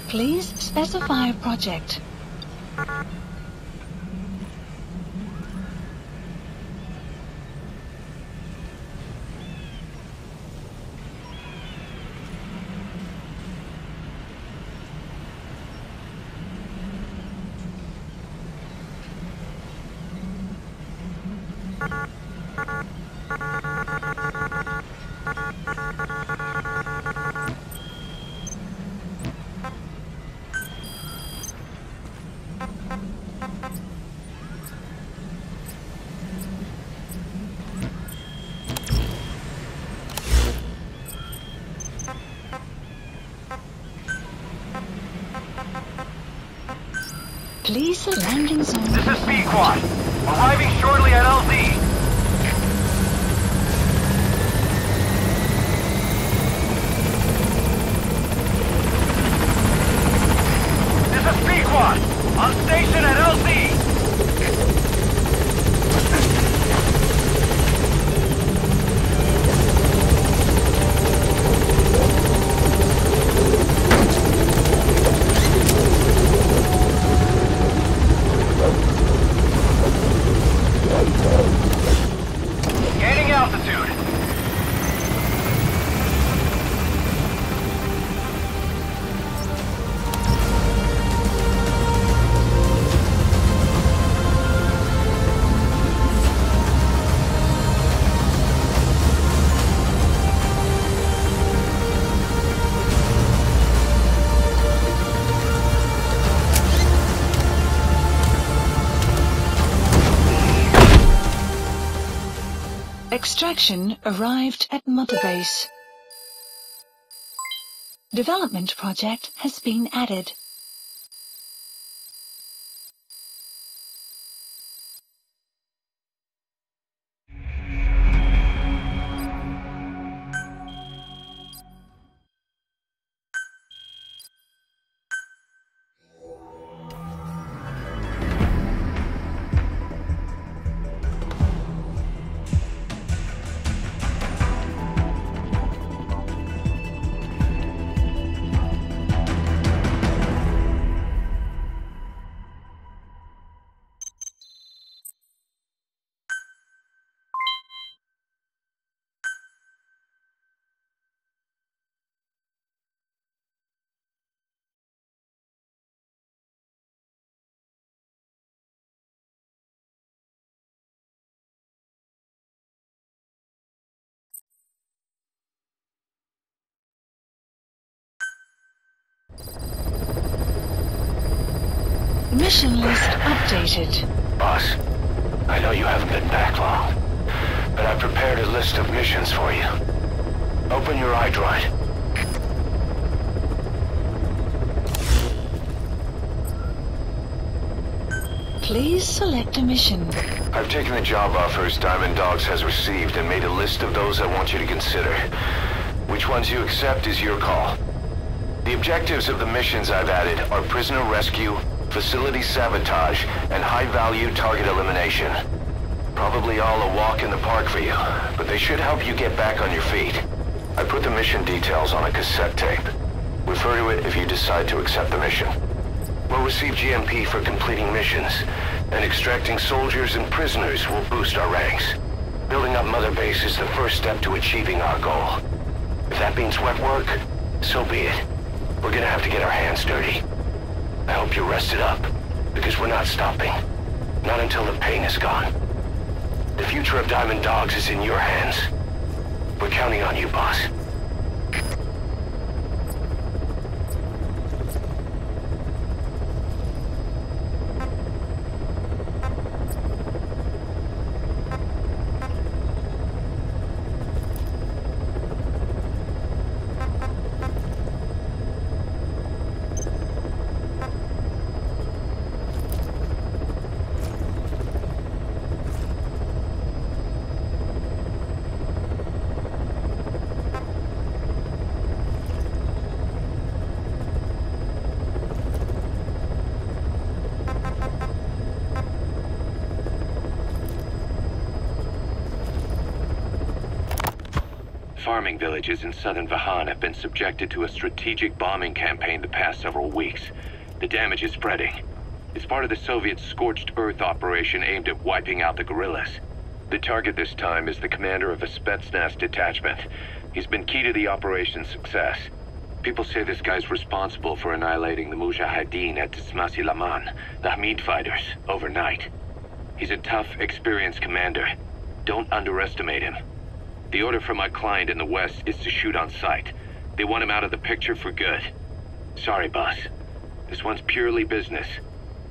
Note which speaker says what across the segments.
Speaker 1: Please specify a project. Please, the landing zone.
Speaker 2: This is B-Quad. Arriving shortly at LZ. This is B-Quad. On station at LZ. Gaining altitude.
Speaker 1: Extraction arrived at Mother Base. Development project has been added. Mission list updated.
Speaker 3: Boss, I know you haven't been back long, but I prepared a list of missions for you. Open your iDroid.
Speaker 1: Please select a mission.
Speaker 3: I've taken the job offers Diamond Dogs has received and made a list of those I want you to consider. Which ones you accept is your call. The objectives of the missions I've added are prisoner rescue, facility sabotage, and high-value target elimination. Probably all a walk in the park for you, but they should help you get back on your feet. I put the mission details on a cassette tape. Refer to it if you decide to accept the mission. We'll receive GMP for completing missions, and extracting soldiers and prisoners will boost our ranks. Building up Mother Base is the first step to achieving our goal. If that means wet work, so be it. We're gonna have to get our hands dirty. I hope you're rested up, because we're not stopping. Not until the pain is gone. The future of Diamond Dogs is in your hands. We're counting on you, boss.
Speaker 4: farming villages in southern Vahan have been subjected to a strategic bombing campaign the past several weeks. The damage is spreading. It's part of the Soviet Scorched Earth operation aimed at wiping out the guerrillas. The target this time is the commander of a Spetsnaz detachment. He's been key to the operation's success. People say this guy's responsible for annihilating the Mujahideen at Tismasi Laman, the Hamid fighters, overnight. He's a tough, experienced commander. Don't underestimate him. The order from my client in the west is to shoot on sight. They want him out of the picture for good. Sorry, boss. This one's purely business.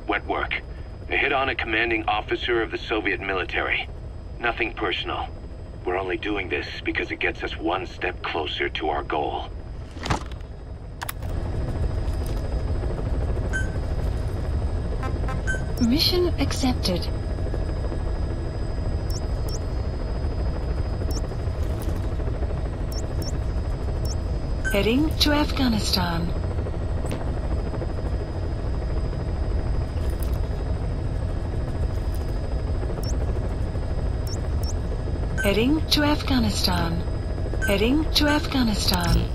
Speaker 4: Wet work. A hit on a commanding officer of the Soviet military. Nothing personal. We're only doing this because it gets us one step closer to our goal.
Speaker 1: Mission accepted. Heading to Afghanistan. Heading to Afghanistan. Heading to Afghanistan.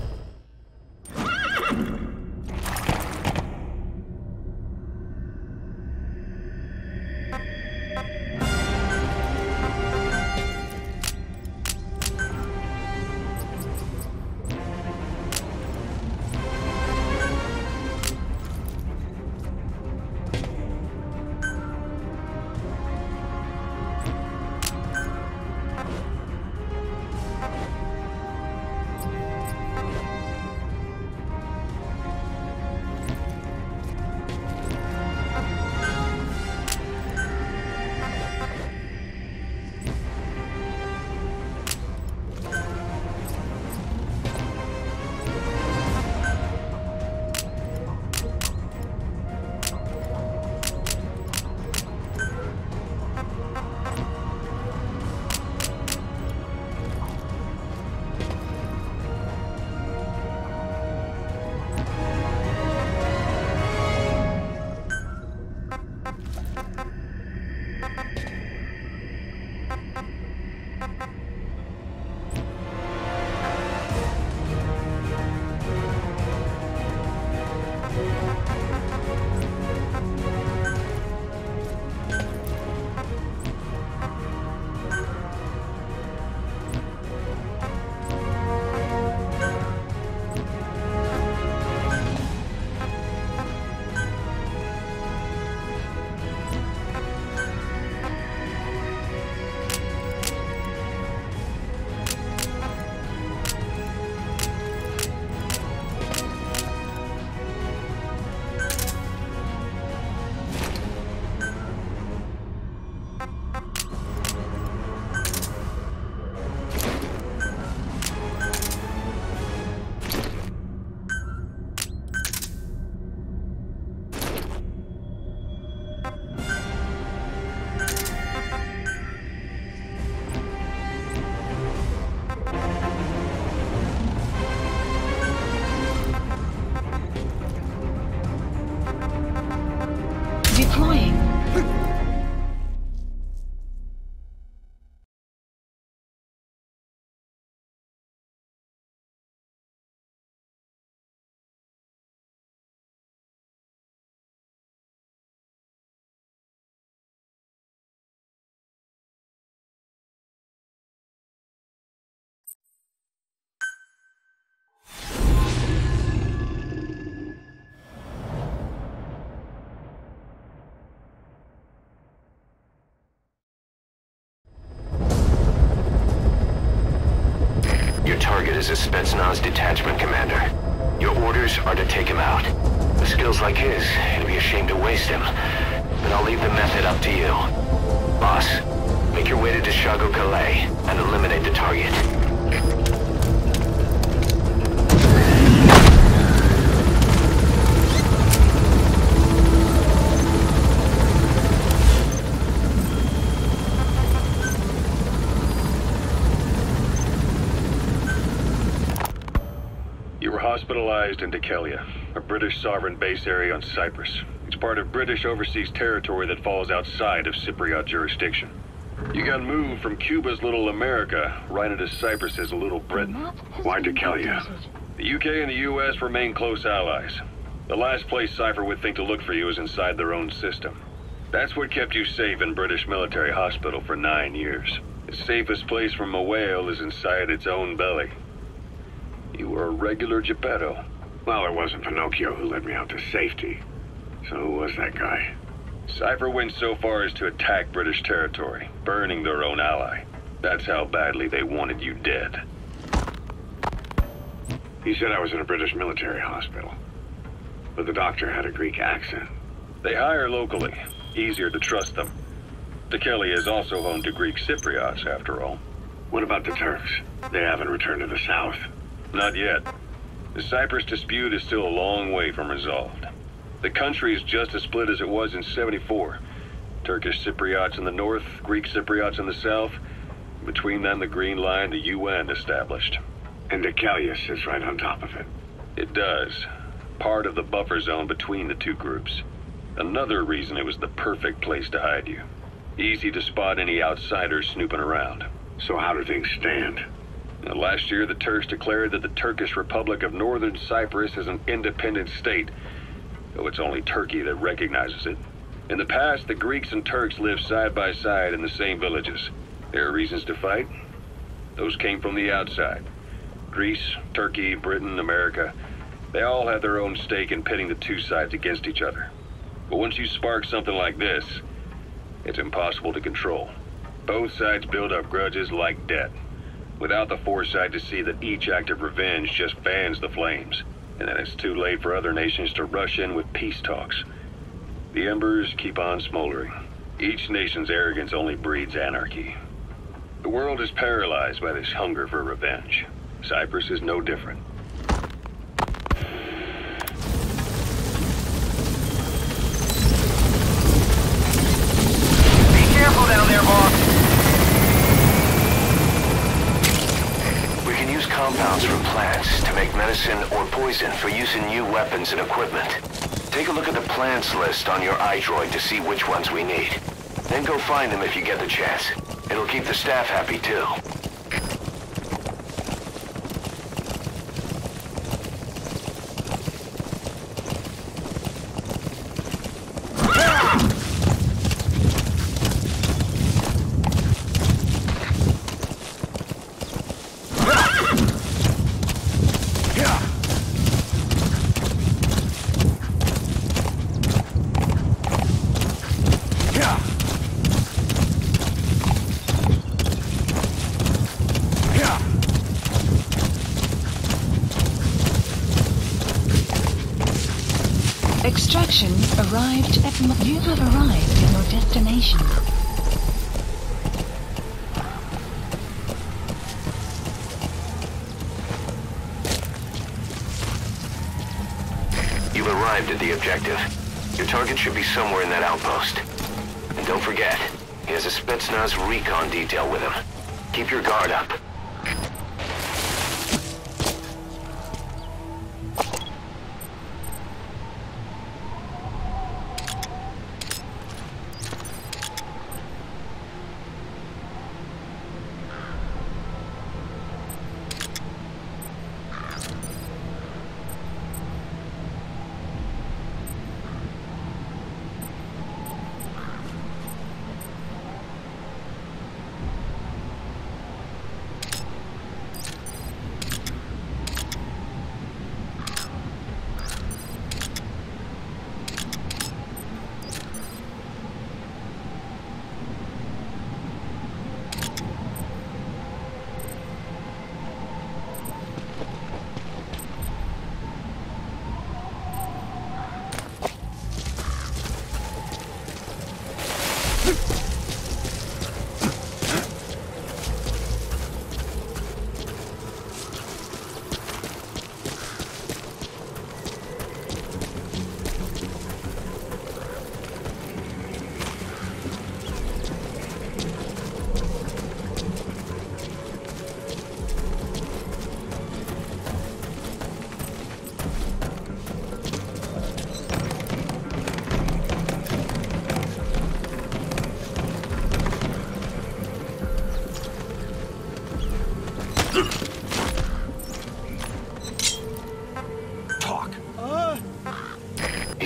Speaker 1: Deploying.
Speaker 3: Your target is a Spetsnaz detachment commander. Your orders are to take him out. With skills like his, it'd be a shame to waste him. But I'll leave the method up to you. Boss, make your way to Dishago Calais and eliminate the target.
Speaker 5: You were hospitalized in Dikelia, a British sovereign base area on Cyprus. It's part of British overseas territory that falls outside of Cypriot jurisdiction. You got moved from Cuba's Little America right into Cyprus's Little Britain.
Speaker 6: Why Decalia?
Speaker 5: The UK and the US remain close allies. The last place Cypher would think to look for you is inside their own system. That's what kept you safe in British military hospital for 9 years. The safest place from a whale is inside its own belly. You were a regular Geppetto.
Speaker 6: Well, it wasn't Pinocchio who led me out to safety. So who was that guy?
Speaker 5: Cypher went so far as to attack British territory, burning their own ally. That's how badly they wanted you dead.
Speaker 6: He said I was in a British military hospital. But the doctor had a Greek accent.
Speaker 5: They hire locally. Easier to trust them. Decalia is also home to Greek Cypriots, after all.
Speaker 6: What about the Turks? They haven't returned to the south.
Speaker 5: Not yet. The Cyprus dispute is still a long way from resolved. The country is just as split as it was in '74. Turkish Cypriots in the north, Greek Cypriots in the south. Between them, the Green Line, the UN established.
Speaker 6: And Decalia sits right on top of it.
Speaker 5: It does. Part of the buffer zone between the two groups. Another reason it was the perfect place to hide you. Easy to spot any outsiders snooping around.
Speaker 6: So how do things stand?
Speaker 5: Now, last year, the Turks declared that the Turkish Republic of Northern Cyprus is an independent state, though it's only Turkey that recognizes it. In the past, the Greeks and Turks lived side by side in the same villages. There are reasons to fight. Those came from the outside. Greece, Turkey, Britain, America, they all had their own stake in pitting the two sides against each other. But once you spark something like this, it's impossible to control. Both sides build up grudges like debt, without the foresight to see that each act of revenge just fans the flames, and then it's too late for other nations to rush in with peace talks. The embers keep on smoldering. Each nation's arrogance only breeds anarchy. The world is paralyzed by this hunger for revenge. Cyprus is no different.
Speaker 2: Careful down there, boss.
Speaker 3: We can use compounds from plants to make medicine or poison for use in new weapons and equipment. Take a look at the plants list on your iDroid to see which ones we need. Then go find them if you get the chance. It'll keep the staff happy too.
Speaker 1: Extraction arrived at... You have arrived at your destination.
Speaker 3: You've arrived at the objective. Your target should be somewhere in that outpost. And don't forget, he has a Spetsnaz recon detail with him. Keep your guard up.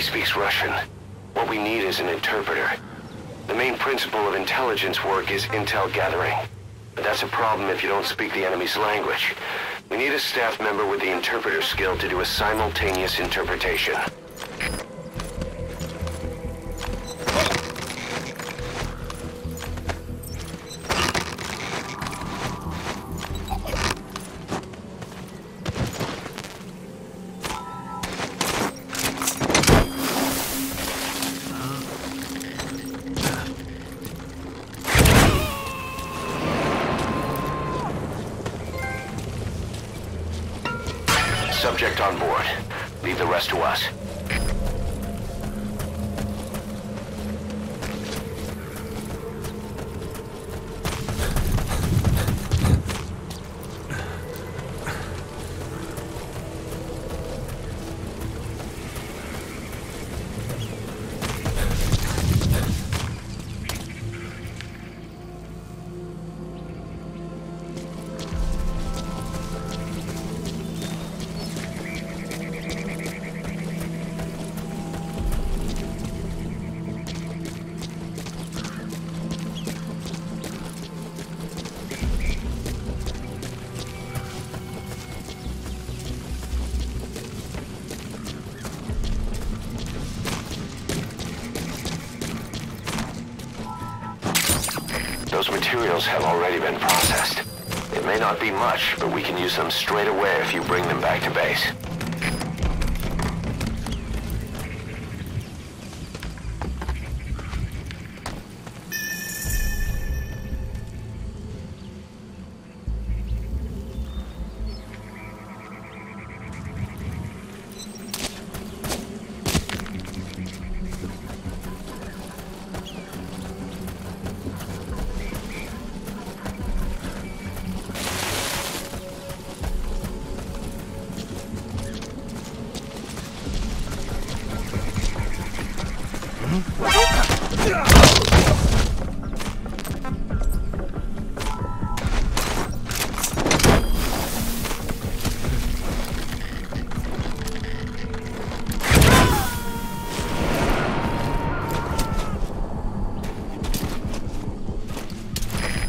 Speaker 3: speaks Russian. What we need is an interpreter. The main principle of intelligence work is intel gathering. But that's a problem if you don't speak the enemy's language. We need a staff member with the interpreter skill to do a simultaneous interpretation. Subject on board. Leave the rest to us. Those materials have already been processed. It may not be much, but we can use them straight away if you bring them back to base.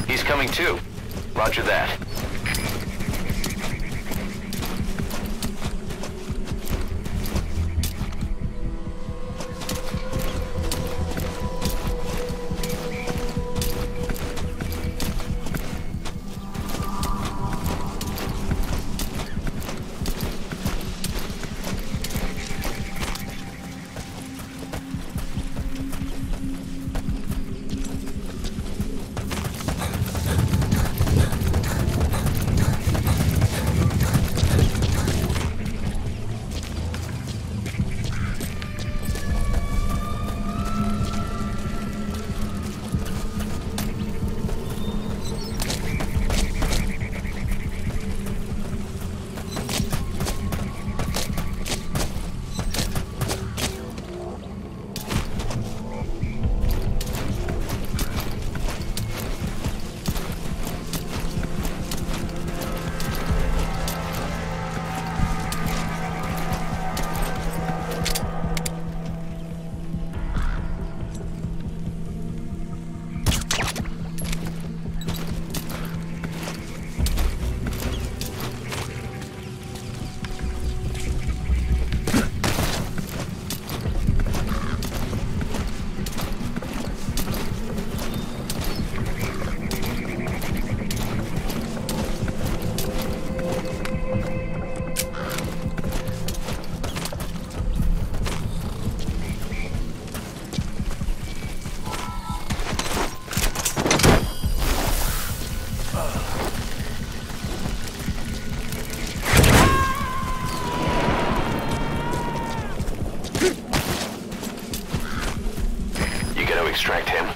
Speaker 3: He's coming too. Roger that. Extract him.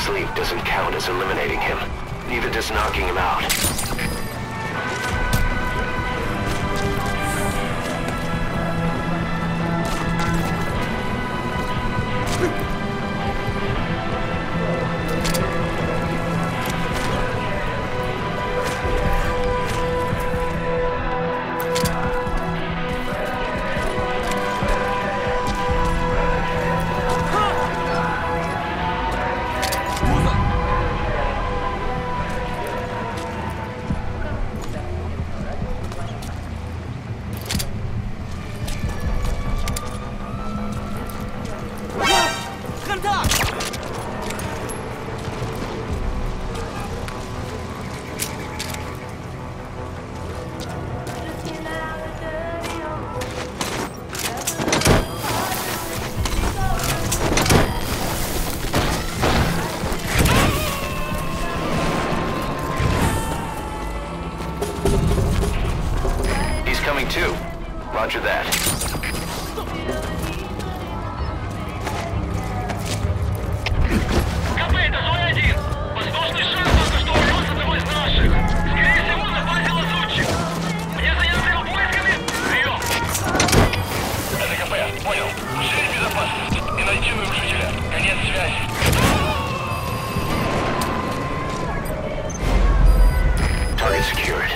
Speaker 3: asleep doesn't count as eliminating him. Neither does knocking him out. Coming too. Roger that.
Speaker 2: КП, это зона 1. Воздушный шар только что урос одного из наших. Скорее всего, запасил лазутчик. Мне заняться его поисками? Прием. Это КП, понял. Ушли безопасность и найти нарушителя. Конец связи.
Speaker 3: Target secured.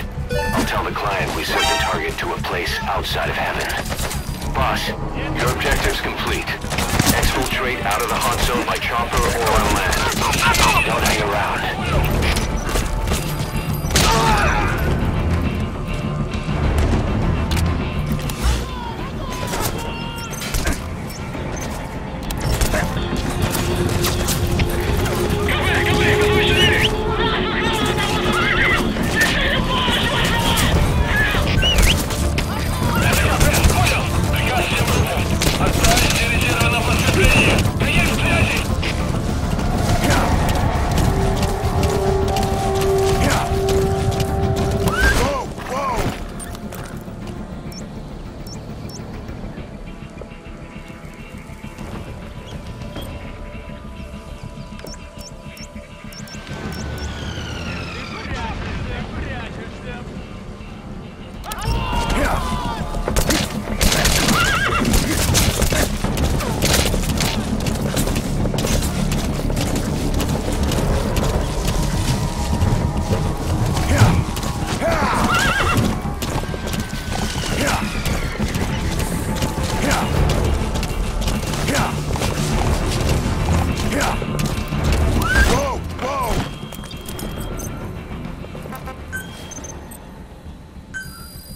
Speaker 3: I'll tell the client we sent the target to a place outside of heaven. Boss, your objective's complete. Exfiltrate out of the hot zone by chopper or on land. Don't hang around.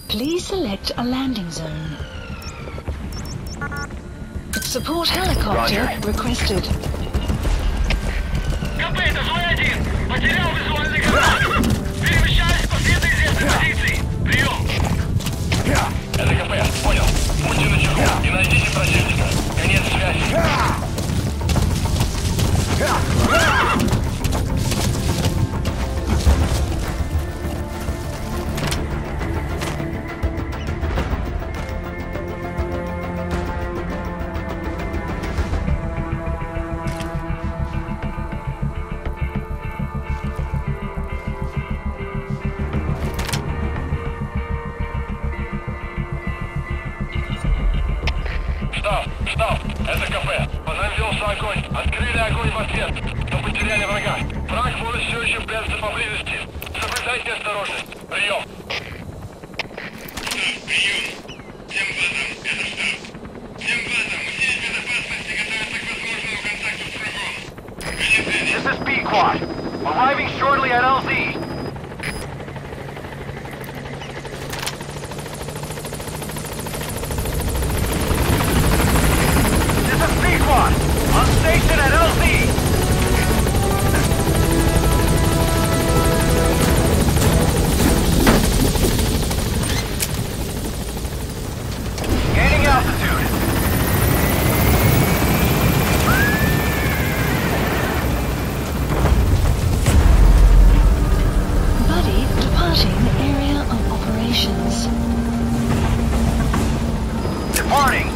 Speaker 1: Please select a landing zone. Support helicopter
Speaker 3: Roger.
Speaker 1: requested.
Speaker 2: КП, это зона 1. Потерял визуальный контакт. Перемещаюсь по следу известной позиции. Прием. Это КП, понял. Будьте начеку и найдите противника. Конец связи. Штаб, это КП. Позавелся огонь. Открыли огонь в ответ. Но потеряли врага. Враг может все еще прятаться поблизости. Соблюдайте осторожность. Прием. Прием. Всем базам, это штаб. Всем базам, усилить безопасность и готовиться к возможному контакту с врагом. This is B-Quad. Arriving shortly at LZ. On station at LZ! Gaining altitude.
Speaker 1: Buddy departing area of operations.
Speaker 2: Departing.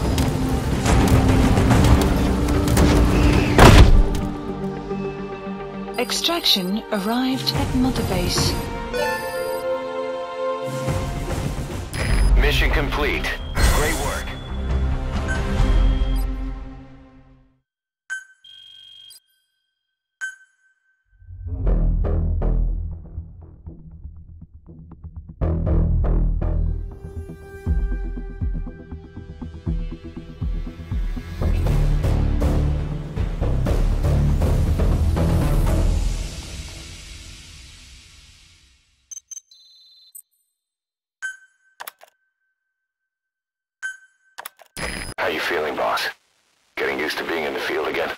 Speaker 1: Extraction arrived at Mother Base.
Speaker 3: Mission complete. Great work. How you feeling, boss? Getting used to being in the field again?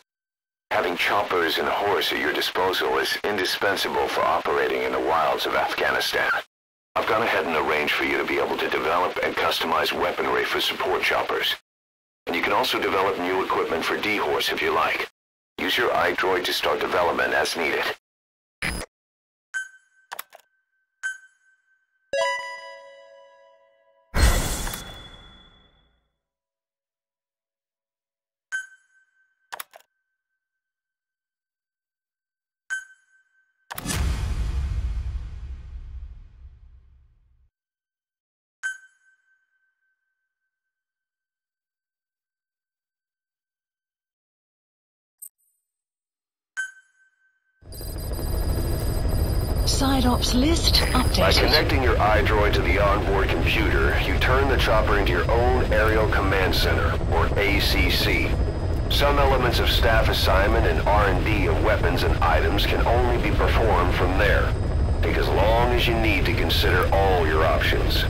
Speaker 3: Having choppers and horse at your disposal is indispensable for operating in the wilds of Afghanistan. I've gone ahead and arranged for you to be able to develop and customize weaponry for support choppers. And you can also develop new equipment for D-Horse if you like. Use your iDroid to start development as needed.
Speaker 1: Side ops list updated.
Speaker 3: By connecting your iDroid to the onboard computer, you turn the chopper into your own Aerial Command Center, or ACC. Some elements of staff assignment and R&D of weapons and items can only be performed from there. Take as long as you need to consider all your options.